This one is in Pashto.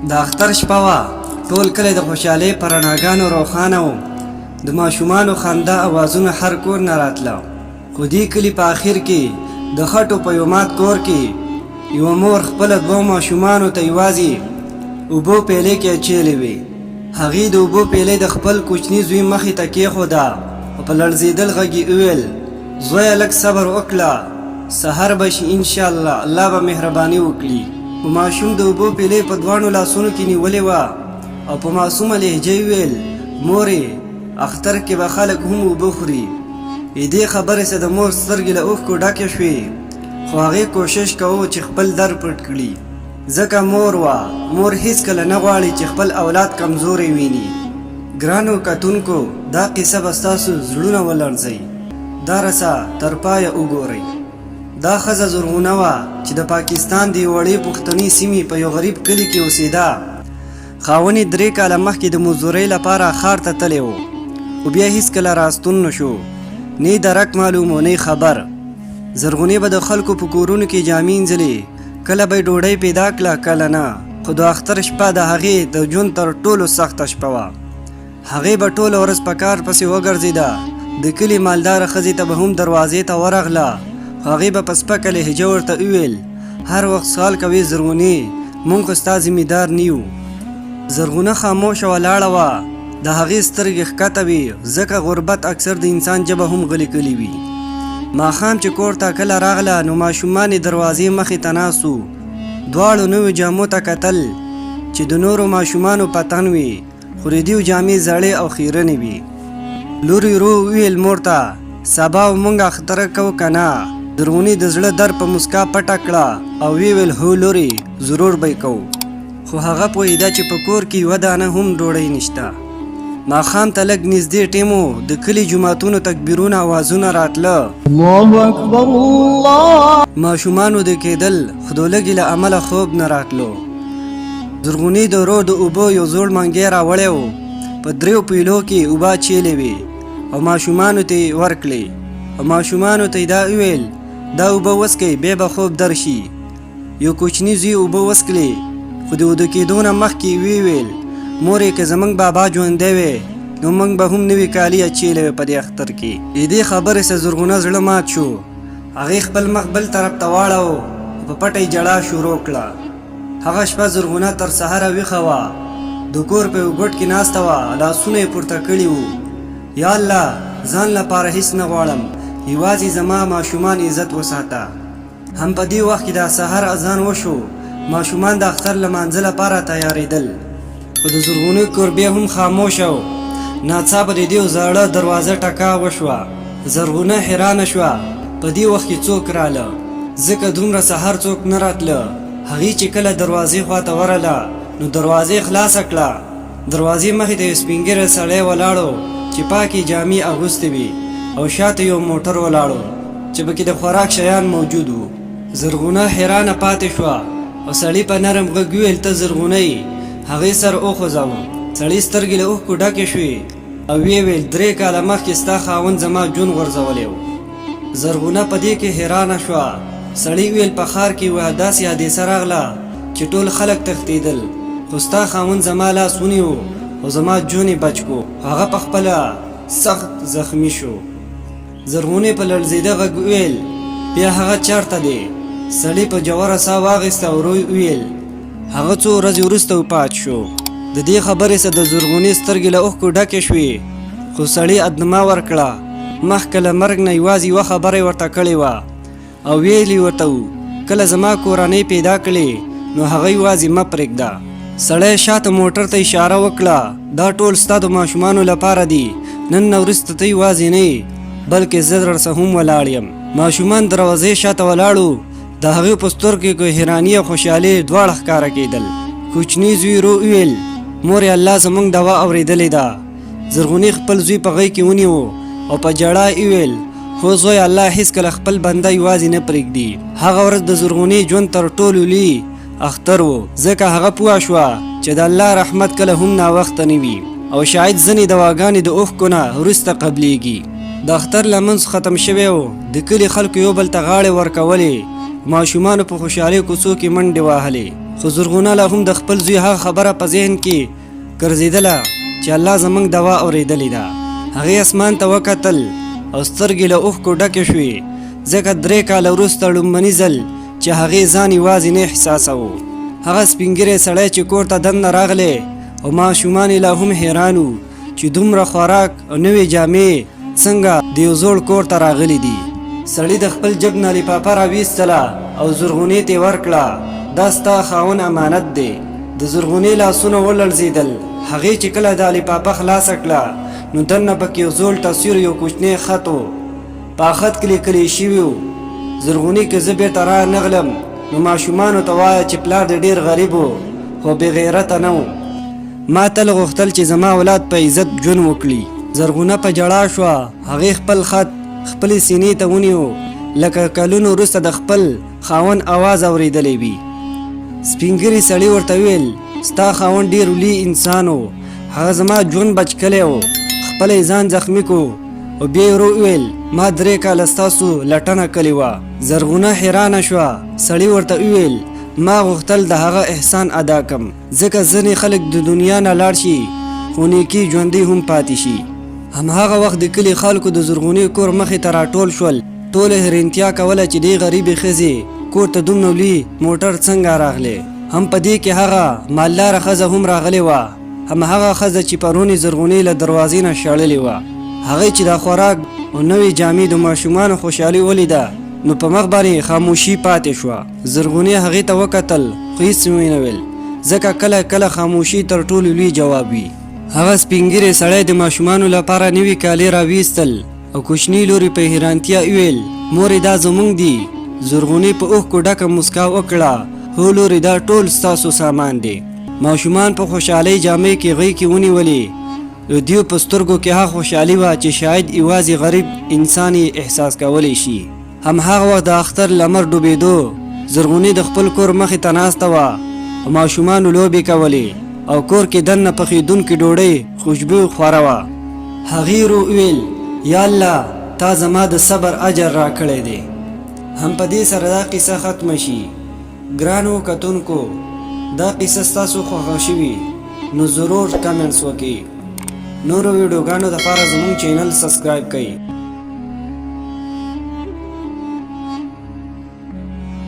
د اختر شپه وه، ټول کلی د خوشحالۍ په رڼاګانو روښانه و. د ماشومانو خندا اوازونه هر کور نه راتله. خو دې کلي په آخر کې د خټو په یو مات کور کې یوه مور خپله دوو ماشومانو ته یوازې اوبو پیلې کې اچولې وې. هغې د اوبو پیلې د خپل کوچني زوی مخې ته کېښوده او په لړزېدل غږ یې وویل: زویه لږ صبر وکړه، سحر به شي انشاءالله، الله به مهرباني وکړي. په ماشوم د اوبو پیلې په دواړو لاسونو کې نیولې وه او په معصومه لهجه یې ویل: مورې، اختر کې به خلک هم اوبه خوري. دې خبرې سره د مور سترګې له اوښکو ډکې شوې، خو هغې کوشش کوو چې خپل درد پټ کړي، ځکه مور وه. مور هیڅکله نه غواړي چې خپل اولاد کمزوری ویني. ګرانو کتونکو، دا قصه به ستاسو زړونه ولړزوي. دا رسه تر پایه وګورئ. دا ښځه زرغونه وه چې د پاکستان د یوې وړې پښتني سیمې په یو غریب کلي کې اوسېده. خاوند یې 3 کاله مخکې د مزدورۍ لپاره ښار ته تللی و، خو بیا هیڅکله راستون نه شو. نه یې درک معلوم و نه یې خبر. زرغونې به د خلکو په کورونو کې جامې انځلې، کله به یې ډوډۍ پیدا کړه، کله نه. خو د اختر شپه د هغې د ژوند تر ټولو سخته شپه وه. هغې به ټوله ورځ په کار پسې وګرځېده. د کلي مالداره ښځې ته به هم دروازې ته ورغله. هغې به په سپکه لهجه ورته وویل: هر وخت سوال کوې زرغونې، موږ خو ستا ذمېدار نه یو. زرغونه خاموشه ولاړه وه. د هغې سترګې ښکته وې، ځکه غربت اکثر د انسان ژبه هم غلې کلي وي. ماښام چې کور ته کله راغله نو ماشومان یې دروازې مخې ته ناست وو. دواړو نویو جامو ته کتل چې د نورو ماشومانو په تن وي، خو د دوی جامې زړې او خیرنې وي. لور یې ورو وویل مور ته: سبا موږ اختر کوو که نه؟ زرغونې د زړه درد په مسکا پټه کړه او ویل: هو لورې، ضرور به یې کوو. خو هغه پوهېده چې په کور کې یوه دانه هم ډوډۍ نشته. ماښام ته لږ نږدې ټیم و، د کلي جوماتونو تکبیرونه اوازونه راتله. الله اکبر الله. ماشومانو د کېدل، خو د لږې له امله خوب نه راتلو. زرغونې د ورور د اوبو یو زوړ منګی راوړی و، په 3 پیلو کې اوبه اچېلې وې او ماشومانو ته یې ورکړې. او ماشومانو ته یې دا وویل: دا اوبه وڅښئ، بیا به خوب درشي. یو کوچني زوی اوبه وڅښلې، خو د وده کېدو نه مخکې یې وویل: مورې، که زموږ بابا ژوندی وی نو موږ به هم نوي کالي اچېلی وی په دې اختر کې. د دې خبرې سره زرغونه زړه مات شو. هغې خپل مخ بل طرف ته واړو، په پټه یې ژړا شروع کړه. هغه شپه زرغونه تر سهاره ویښه وه. د کور په یو ګوټ کې ناسته وه، لاسونه یې پورته کړي وو: یا الله، ځان لپاره هیڅ نه غواړم، یوازې زما ماشومان عزت وساته. هم په دې وخت کې د سهار اذان وشو. ماشومان د اختر لمانځه لپاره تیارېدل، خو د زرغونې کور بیا هم خاموشه و. ناڅاپه د دې زاړه دروازه ټکا وشوه. زرغونه حیرانه شوه، په دې وخت کې څوک راله، ځکه دومره سهار څوک نه راتله. هغې چې کله دروازې خواته ورله نو دروازې خلاصه کړه. دروازې مخې ته یو سپین ږیری سړی ولاړو چې پاکې جامې اغوستې وې او شاته یو موټر ولاړو چې پکې د خوراک شیان موجود وو. زرغونه حیرانه پاتې شوه او سړي په نرم غږ وویل: ته زرغونه یې؟ هغې سر وخوځاوه. سړي سترګې له اوښکو ډکې شوې او ویې ویل: 3 کاله مخکې ستا خاوند زما جون غورځولی و. زرغونه په دې کې حیرانه شوه. سړي ویل: په ښار کې یوه داسې حادثه راغله چې ټول خلک تښتېدل، خو ستا خاوند زما لاس ونیو او زما جون یې بچ کو. هغه په خپله سخت زخمی شو. زرغونې په لړزېده غږ وویل: بیا هغه چېرته دی؟ سړي په جوره ساه واخیسته او ورو ویل: هغه څو ورځې وروسته وفات شو. د دې خبرې سره د زرغونې سترګې له اوښکو ډکې شوې، خو سړي ادنما ورکړه. مخکې له مرګ نه یوازې یوه خبره یې ورته کړې وه او ویلي ورته و: کله زما کورنۍ پیدا کړې نو هغه یوازې مه پرېږده. سړی شاته موټر ته اشاره وکړه: دا ټول ستا د ماشومانو لپاره دي، نن نه وروسته ته یوازې نه یې، بلکې زه درسه هم ولاړ یم. ماشومان دروازې شاته ولاړو. د هغې په سترګو کې حیراني او خوشحالي دواړه ښکاره کېدل. کوچني زوی ورو وویل: مورې، الله زموږ دعا اورېدلې ده. زرغونې خپل زوی په غېږ کې ونیو او په ژړا یې وویل: هو زوی، الله هېڅکله خپل بنده یوازې نه پرېږدي. هغه ورځ د زرغونې ژوند تر ټولو لوی اختر و، ځکه هغه پوه شوه چې د الله رحمت کله هم ناوخته نه وي او شاید ځینې دواګانې د اوښکو نه وروسته قبلیږي. د اختر لمونځ ختم شوی و. د کلي خلکو یو بل ته غاړې ورکولې. ماشومانو په خوشحالۍ کوڅو کې منډې وهلې. خو زرغونه لا هم د خپل زوی هغه خبره په ذهن کې ګرځېدله چې الله زموږ دوا اورېدلې ده. هغې اسمان ته وکتل او سترګې له اوښکو ډکې شوې، ځکه 3 کاله وروسته لومړني ځل چې هغې ځان یوازې نه احساسوه. هغه سپینږیری سړی چې کور ته دننه راغلی او ماشومان یې لا هم حیران وو چې دومره خوراک او نوې جامې څنګه د یو زوړ کور ته راغلی دي. سړي د خپل جب نه لفافه راویستله او زرغونې ته یې ورکړه. دا ستا خاون امانت دی. د زرغونې لاسونه ولړزېدل. هغې چې کله دا لفافه خلاصه کړه نو دننه پکې یو زوړ تصویر یو کوچنی خط و. په خط کې لیکلی شوي وو: زرغونې که زه بېرته رانغلم نو ماشومانو ته وایه چې پلار دې ډېر غریب و خو بې غیرته نه و. ما تل غوښتل چې زما اولاد په عزت ژوند وکړي. زرغونه په ژړا شوه. هغې خپل خط خپلې سینې ته ونیو لکه کلونو وروسته د خپل خاوند اواز اورېدلی وي. سپینږیري سړي ورته وویل: ستا خاوند ډېر لوی انسان و، هغه زما ژوند بچ کلی و، خپله ځان زخمي کو. او بیا یې وویل: ما 3 کاله ستاسو لټنه کړې وه. زرغونه حیرانه شوه. سړي ورته وویل: ما غوښتل د هغه احسان ادا کم، ځکه ځینې خلک د دنیا نه لاړ شي خو نیکي ژوندي هم پاتې شي. هماغه وخت د کلي خلکو د زرغونې کور مخې ته راټول شول. ټول حیرانتیا کوله چې دې غریبې ښځې کور ته دومره لوی موټر څنګه راغلی. هم په دې کې هغه مالداره ښځه هم راغلې وه، همهغه ښځه چې پرون یې زرغونې له دروازې نه شړلې وه. هغې چې دا خوراک او نوې جامې د ماشومانو خوشحالي ولیده نو په مخ باندې خاموشي پاتې شوه. زرغونې هغې ته وکتل خو هېڅ یې ونه ویل، ځکه کله کله خاموشي تر ټولو لوی جواب وي. هغه سپینږیری سړی د ماشومانو لپاره نوي کالي راویستل او کوچني لورې په حیرانتیا وویل: مورې دا زموږ دي. زرغونې په اوښکو ډکه مسکا وکړه: هو لورې، دا ټول ستاسو سامان دی. ماشومان په خوشحالۍ جامې کې غېږ کې ونیولې. د دیو په سترګو کې هغه خوشحالي وه چې شاید یوازې غریب انسان یې احساس کولی شي. همهغه وخت د اختر لمر ډوبېدو. زرغونې د خپل کور مخې ته ناسته وه او ماشومانو لوبې کولې او کور کې دننه پخېدونکې ډوډۍ خوشبو خوره وه. هغې وویل: یا الله، تا زما د صبر اجر راکړی دی. هم په دې سره دا قصه ختمه شي. ګرانو کتونکو، دا قصه ستاسو خوښه شوي نو ضرور کمنټس وکړئ. نورو ویډیوګانو لپاره زموږ چینل سبسکرایب کړئ.